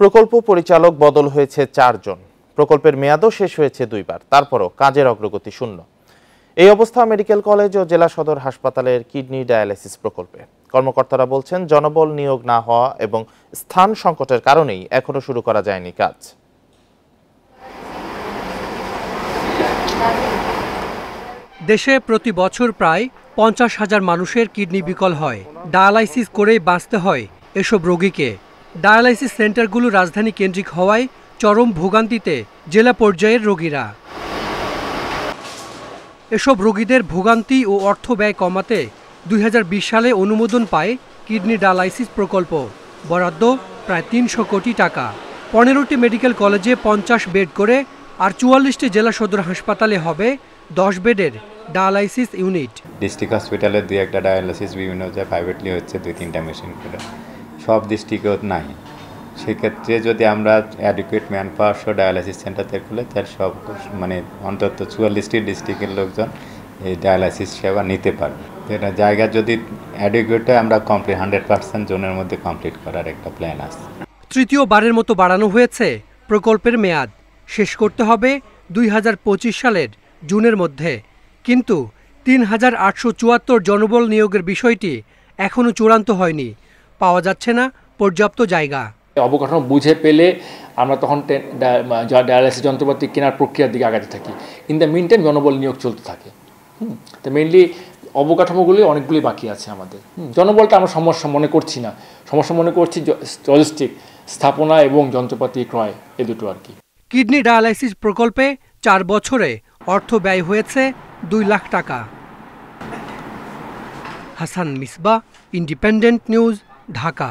প্রকল্প পরিচালক বদল হয়েছে 4 জন। প্রকল্পের মেয়াদও শেষ হয়েছে 2 বার, তারপরও কাজের অগ্রগতি শূন্য। এই অবস্থা মেডিকেল কলেজ ও জেলা সদর হাসপাতালের কিডনি ডায়ালাইসিস প্রকল্পে। কর্মকর্তারা বলছেন, জনবল নিয়োগ না হওয়া এবং স্থান সংকটের কারণেই এখনো শুরু করা যায়নি কাজ। দেশে প্রতি বছর প্রায় 50,000 মানুষের কিডনি বিকল হয়। ডায়ালাইসিস করেই বাঁচতে হয় এসব রোগীকে। ডায়ালাইসিস সেন্টারগুলো রাজধানী কেন্দ্রিক হওয়ায় চরম ভোগান্তিতে জেলা পর্যায়ের রোগীরা। এসব রোগীদের ভোগান্তি ও অর্থ ব্যয় কমাতে 2020 সালে অনুমোদন পায় কিডনি ডায়ালাইসিস প্রকল্প। বরাদ্দ প্রায় 300 কোটি টাকা। 15টি মেডিকেল কলেজে 50 বেড করে আর 44টি জেলা সদর হাসপাতালে হবে 10 বেডের ডায়ালাইসিস ইউনিট। ডিস্ট্রিক্ট হসপিটালে 2-1টা ডায়ালাইসিস বিভিন্ন জায়গায় প্রাইভেটলি হচ্ছে, 2-3টা মেশিন করে, সব ডিস্ট্রিক্টেও নাই। সেক্ষেত্রে যদি আমরা অ্যাডিকুয়েট ম্যান পাওয়ার সহ ডায়ালাইসিস সেন্টারতে খুলে, তার সব অন্তত 44টি ডিস্ট্রিক্টের লোকজন এই ডায়ালাইসিস সেবা নিতে পারবে। এটা জায়গা যদি অ্যাডিকুয়েট হয়, আমরা কমপ্লিট 100% জোনের মধ্যে কমপ্লিট করার একটা প্ল্যান আছে। তৃতীয়বারের মতো বাড়ানো হয়েছে প্রকল্পের মেয়াদ। শেষ করতে হবে 2025 সালের জুনের মধ্যে। কিন্তু 3874 জনবল নিয়োগের বিষয়টি এখনও চূড়ান্ত হয়নি। পাওয়া যাচ্ছে না পর্যাপ্ত জায়গা। অবকাঠামো বুঝে পেলে আমরা তখন ডায়ালাইসিস যন্ত্রপাতি কেনার প্রক্রিয়ার দিকে আগাতে থাকি। ইন দ্য মিন টাইম জনবল নিয়োগ চলতে থাকে। তো মেইনলি অবকাঠামোগুলি অনেকগুলি বাকি আছে আমাদের। জনবলটা আমরা সমস্যা মনে করছি না, সমস্যা মনে করছি লজিস্টিক, স্থাপনা এবং যন্ত্রপাতি ক্রয়, এ দুটো আর কি। কিডনি ডায়ালাইসিস প্রকল্পে 4 বছরে অর্থ ব্যয় হয়েছে 2 লাখ টাকা। Hasan Misbah, independent news, Dhaka.